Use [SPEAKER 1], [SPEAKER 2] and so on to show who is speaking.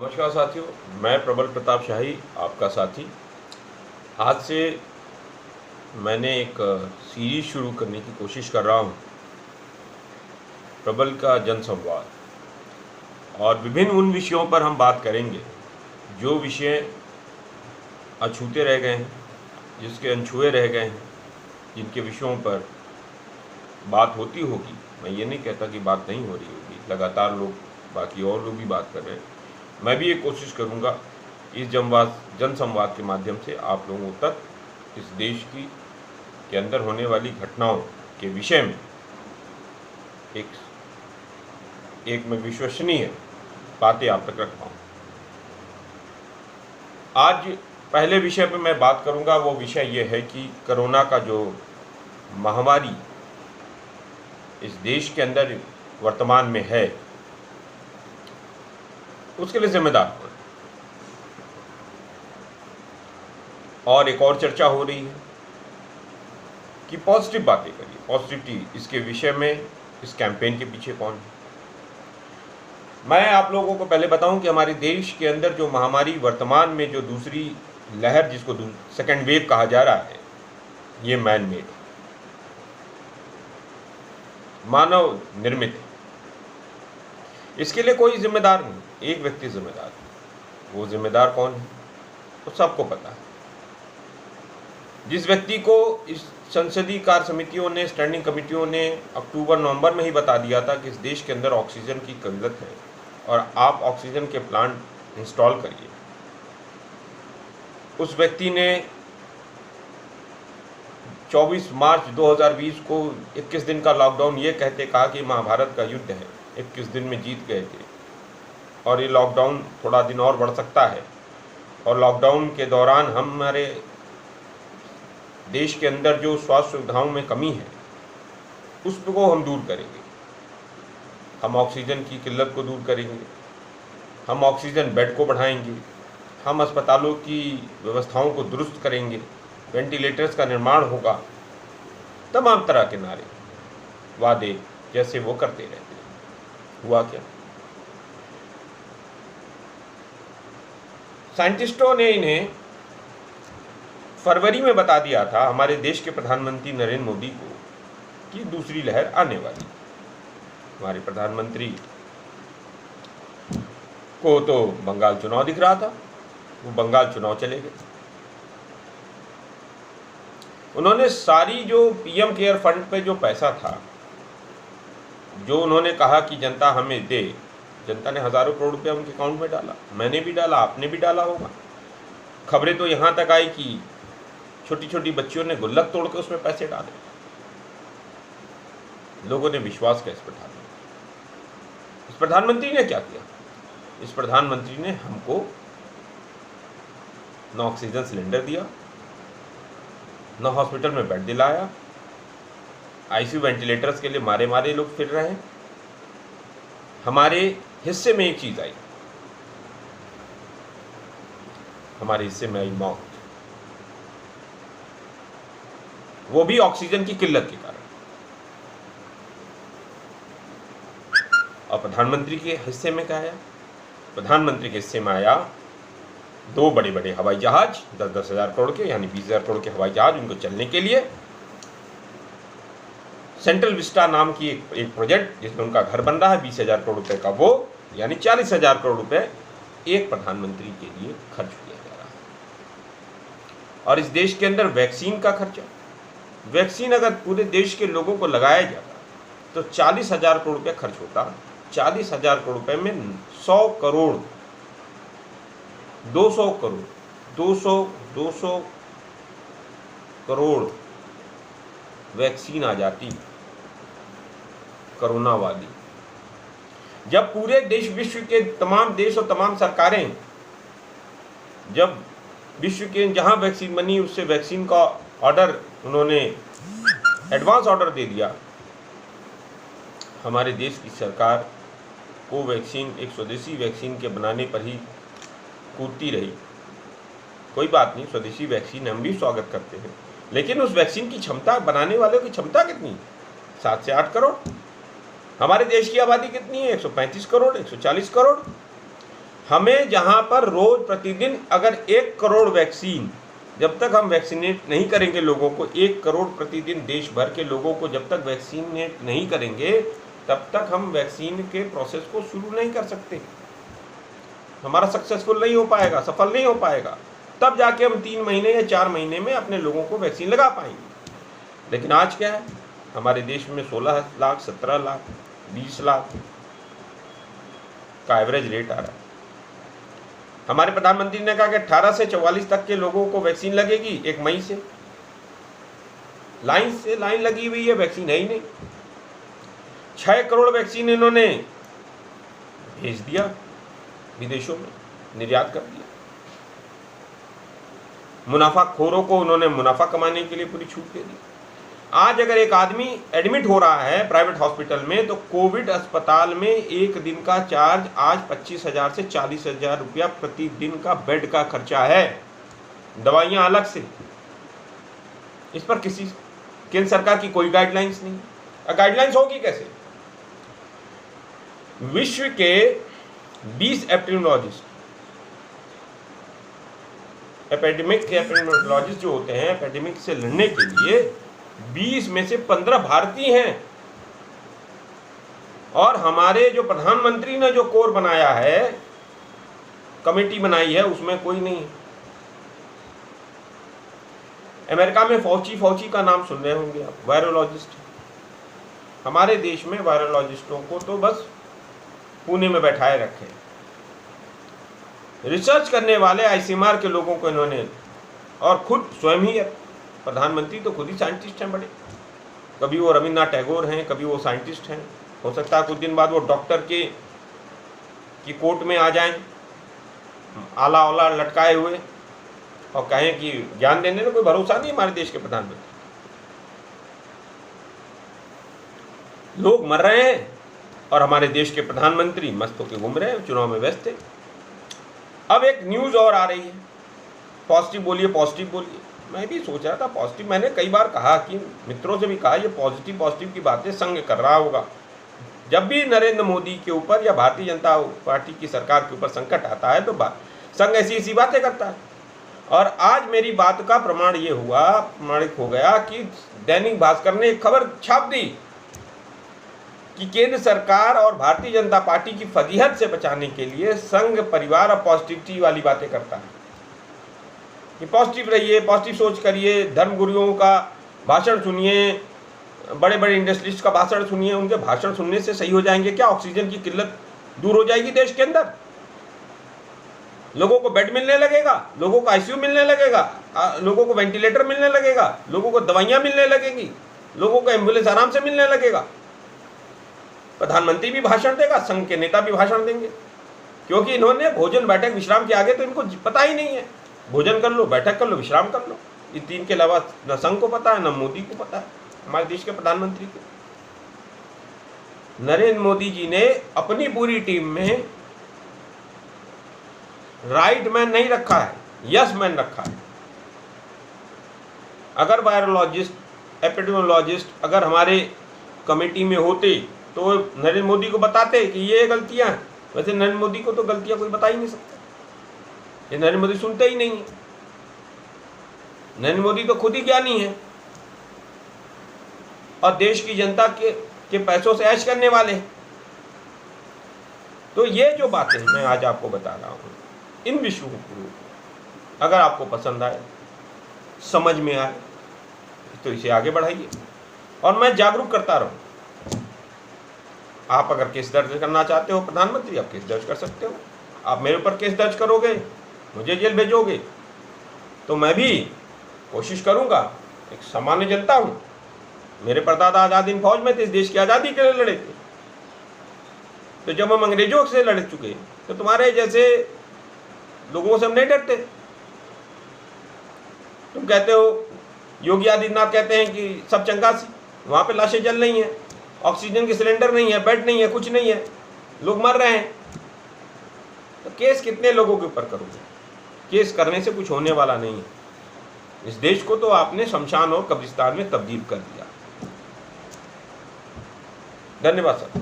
[SPEAKER 1] नमस्कार साथियों, मैं प्रबल प्रताप शाही आपका साथी। आज से मैंने एक सीरीज शुरू करने की कोशिश कर रहा हूँ, प्रबल का जन संवाद। और विभिन्न उन विषयों पर हम बात करेंगे जो विषय अछूते रह गए हैं, जिसके अनछुए रह गए हैं, जिनके विषयों पर बात होती होगी। मैं ये नहीं कहता कि बात नहीं हो रही होगी, लगातार लोग, बाकी और लोग भी बात कर रहे हैं। मैं भी ये कोशिश करूँगा इस जन संवाद के माध्यम से आप लोगों तक इस देश के अंदर होने वाली घटनाओं के विषय में एक मैं विश्वसनीय बातें आप तक रख पाऊँ। आज पहले विषय पे मैं बात करूँगा, वो विषय ये है कि कोरोना का जो महामारी इस देश के अंदर वर्तमान में है, उसके लिए जिम्मेदार कौन। और एक और चर्चा हो रही है कि पॉजिटिव बातें करिए, पॉजिटिविटी, इसके विषय में इस कैंपेन के पीछे कौन है। मैं आप लोगों को पहले बताऊं कि हमारे देश के अंदर जो महामारी वर्तमान में जो दूसरी लहर, जिसको सेकेंड वेव कहा जा रहा है, ये मैन मेड, मानव निर्मित है। इसके लिए कोई जिम्मेदार नहीं, एक व्यक्ति जिम्मेदार है। वो जिम्मेदार कौन है तो सबको पता है। जिस व्यक्ति को इस संसदीय कार्य समितियों ने, स्टैंडिंग कमेटियों ने अक्टूबर नवंबर में ही बता दिया था कि इस देश के अंदर ऑक्सीजन की किल्लत है और आप ऑक्सीजन के प्लांट इंस्टॉल करिए, उस व्यक्ति ने 24 मार्च 2020 को 21 दिन का लॉकडाउन ये कहते कहा कि महाभारत का युद्ध है, 21 दिन में जीत गए थे और ये लॉकडाउन थोड़ा दिन और बढ़ सकता है और लॉकडाउन के दौरान हमारे देश के अंदर जो स्वास्थ्य सुविधाओं में कमी है उसको हम दूर करेंगे। हम ऑक्सीजन की किल्लत को दूर करेंगे, हम ऑक्सीजन बेड को बढ़ाएंगे, हम अस्पतालों की व्यवस्थाओं को दुरुस्त करेंगे, वेंटिलेटर्स का निर्माण होगा। तमाम तरह के नारे, वादे जैसे वो करते रहते हैं। हुआ क्या? साइंटिस्टों ने इन्हें फरवरी में बता दिया था, हमारे देश के प्रधानमंत्री नरेंद्र मोदी को, कि दूसरी लहर आने वाली। हमारे प्रधानमंत्री को तो बंगाल चुनाव दिख रहा था, वो बंगाल चुनाव चले गए। उन्होंने सारी जो पीएम केयर फंड पे जो पैसा था, जो उन्होंने कहा कि जनता हमें दे, जनता ने हजारों करोड़ रुपया उनके अकाउंट में डाला। मैंने भी डाला, आपने भी डाला होगा। खबरें तो यहाँ तक आई कि छोटी छोटी बच्चियों ने गुल्लक तोड़ के उसमें पैसे डाले। लोगों ने विश्वास किया इस प्रधानमंत्री। इस प्रधानमंत्री ने क्या किया? इस प्रधानमंत्री ने हमको न ऑक्सीजन सिलेंडर दिया, न हॉस्पिटल में बेड दिलाया, आईसीयू वेंटिलेटर्स के लिए मारे मारे लोग फिर रहे हैं। हमारे हिस्से में एक चीज आई, हमारे हिस्से में आई मौत, वो भी ऑक्सीजन की किल्लत के कारण। और प्रधानमंत्री के हिस्से में क्या आया? प्रधानमंत्री के हिस्से में आया 2 बड़े बड़े हवाई जहाज, 10-10 हजार करोड़ के, यानी 20,000 करोड़ के हवाई जहाज, उनको चलने के लिए सेंट्रल विस्टा नाम की एक प्रोजेक्ट, जिसमें उनका घर बन रहा है, 20,000 करोड़ रुपए का, वो यानी 40,000 करोड़ रुपए एक प्रधानमंत्री के लिए खर्च किया जा रहा है। और इस देश के अंदर वैक्सीन का खर्चा, वैक्सीन अगर पूरे देश के लोगों को लगाया जाता तो 40,000 करोड़ रुपया खर्च होता। 40,000 करोड़ रुपए में 100 करोड़, 200 करोड़, 200 करोड़ वैक्सीन आ जाती कोरोना वाली। जब पूरे देश, विश्व के तमाम देश और तमाम सरकारें, जब विश्व के जहां वैक्सीन बनी उससे वैक्सीन का ऑर्डर, उन्होंने एडवांस ऑर्डर दे दिया, हमारे देश की सरकार को वैक्सीन, एक स्वदेशी वैक्सीन के बनाने पर ही कूदती रही। कोई बात नहीं, स्वदेशी वैक्सीन हम भी स्वागत करते हैं, लेकिन उस वैक्सीन की क्षमता, बनाने वालों की क्षमता कितनी? 7 से 8 करोड़। हमारे देश की आबादी कितनी है? 135 करोड़, 140 करोड़। हमें जहाँ पर रोज प्रतिदिन अगर 1 करोड़ वैक्सीन, जब तक हम वैक्सीनेट नहीं करेंगे लोगों को, 1 करोड़ प्रतिदिन देश भर के लोगों को जब तक वैक्सीनेट नहीं करेंगे, तब तक हम वैक्सीन के प्रोसेस को शुरू नहीं कर सकते। हमारा सक्सेसफुल नहीं हो पाएगा, सफल नहीं हो पाएगा। तब जाके हम 3 महीने या 4 महीने में अपने लोगों को वैक्सीन लगा पाएंगे। लेकिन आज क्या है, हमारे देश में 16 लाख, 17 लाख, 20 लाख का एवरेज रेट आ रहा है। हमारे प्रधानमंत्री ने कहा कि 18 से 44 तक के लोगों को वैक्सीन लगेगी 1 मई से। लाइन लगी हुई है, वैक्सीन है ही नहीं। 6 करोड़ वैक्सीन इन्होंने भेज दिया विदेशों में, निर्यात कर दिया। मुनाफाखोरों को उन्होंने मुनाफा कमाने के लिए पूरी छूट दे दी। आज अगर एक आदमी एडमिट हो रहा है प्राइवेट हॉस्पिटल में, तो कोविड अस्पताल में 1 दिन का चार्ज आज 25,000 से 40,000 रुपया प्रतिदिन का बेड का खर्चा है, दवाइयां अलग से। इस पर किसी केंद्र सरकार की कोई गाइडलाइंस नहीं। गाइडलाइंस होगी कैसे? विश्व के 20 एपिडेमिकोलॉजिस्ट जो होते हैं, एपिडेमिक से लड़ने के लिए 20 में से 15 भारतीय हैं। और हमारे जो प्रधानमंत्री ने जो कोर बनाया है, कमेटी बनाई है, उसमें कोई नहीं है। अमेरिका में फौची का नाम सुन रहे होंगे आप, वायरोलॉजिस्ट। हमारे देश में वायरोलॉजिस्टों को तो बस पुणे में बैठाए रखे। रिसर्च करने वाले आईसीएमआर के लोगों को इन्होंने, और खुद स्वयं ही प्रधानमंत्री तो खुद ही साइंटिस्ट हैं बड़े। कभी वो रविन्द्रनाथ टैगोर हैं, कभी वो साइंटिस्ट हैं। हो सकता है कुछ दिन बाद वो डॉक्टर की कोर्ट में आ जाएं, आला लटकाए हुए, और कहें कि ज्ञान देने में कोई भरोसा नहीं हमारे देश के प्रधानमंत्री। लोग मर रहे हैं और हमारे देश के प्रधानमंत्री मस्त होकर घूम रहे हैं, चुनाव में व्यस्त है। अब एक न्यूज़ और आ रही है, पॉजिटिव बोलिए। मैं भी सोच रहा था पॉजिटिव, मैंने कई बार कहा कि मित्रों से भी कहा, ये पॉजिटिव की बातें संघ कर रहा होगा। जब भी नरेंद्र मोदी के ऊपर या भारतीय जनता पार्टी की सरकार के ऊपर संकट आता है तो संघ ऐसी बातें करता है। और आज मेरी बात का प्रमाणित हो गया कि दैनिक भास्कर ने एक खबर छाप दी कि केंद्र सरकार और भारतीय जनता पार्टी की फजीहत से बचाने के लिए संघ परिवार और पॉजिटिविटी वाली बातें करता है कि पॉजिटिव रहिए, पॉजिटिव सोच करिए, धर्मगुरुओं का भाषण सुनिए, बड़े बड़े इंडस्ट्रियलिस्ट का भाषण सुनिए। उनके भाषण सुनने से सही हो जाएंगे क्या? ऑक्सीजन की किल्लत दूर हो जाएगी देश के अंदर, लोगों को बेड मिलने लगेगा, लोगों को आईसीयू मिलने लगेगा, लोगों को वेंटिलेटर मिलने लगेगा, लोगों को दवाइयाँ मिलने लगेंगी, लोगों को एम्बुलेंस आराम से मिलने लगेगा। प्रधानमंत्री भी भाषण देगा, संघ के नेता भी भाषण देंगे, क्योंकि इन्होंने भोजन बैठक विश्राम के आगे तो इनको पता ही नहीं है। भोजन कर लो, बैठक कर लो, विश्राम कर लो, इन 3 के अलावा न संघ को पता है, न मोदी को पता है, हमारे देश के प्रधानमंत्री को। नरेंद्र मोदी जी ने अपनी पूरी टीम में राइट मैन नहीं रखा है, यस मैन रखा है। अगर वायरोलॉजिस्ट, एपिडेमियोलॉजिस्ट अगर हमारे कमेटी में होते तो नरेंद्र मोदी को बताते कि ये गलतियां हैं। वैसे नरेंद्र मोदी को तो गलतियां कोई बता ही नहीं सकता, ये नरेंद्र मोदी सुनते ही नहीं है। नरेंद्र मोदी तो खुद ही ज्ञानी है और देश की जनता के पैसों से ऐश करने वाले हैं। तो ये जो बातें मैं आज आपको बता रहा हूँ, इन विषयों को अगर आपको पसंद आए, समझ में आए, तो इसे आगे बढ़ाइए और मैं जागरूक करता रहूँ। आप अगर केस दर्ज करना चाहते हो प्रधानमंत्री, आप केस दर्ज कर सकते हो। आप मेरे ऊपर केस दर्ज करोगे, मुझे जेल भेजोगे, तो मैं भी कोशिश करूंगा। एक सामान्य जनता हूं, मेरे परदादा आज़ाद हिंद फौज में थे, इस देश की आज़ादी के लिए लड़े थे। तो जब हम अंग्रेजों से लड़ चुके तो तुम्हारे जैसे लोगों से हम नहीं डरते। तुम कहते हो, योगी आदित्यनाथ कहते हैं कि सब चंगासी, वहाँ पे लाशें जल रही हैं, ऑक्सीजन के सिलेंडर नहीं है, बेड नहीं है, कुछ नहीं है, लोग मर रहे हैं। तो केस कितने लोगों के ऊपर करोगे? केस करने से कुछ होने वाला नहीं है। इस देश को तो आपने शमशान और कब्रिस्तान में तब्दील कर दिया। धन्यवाद सर।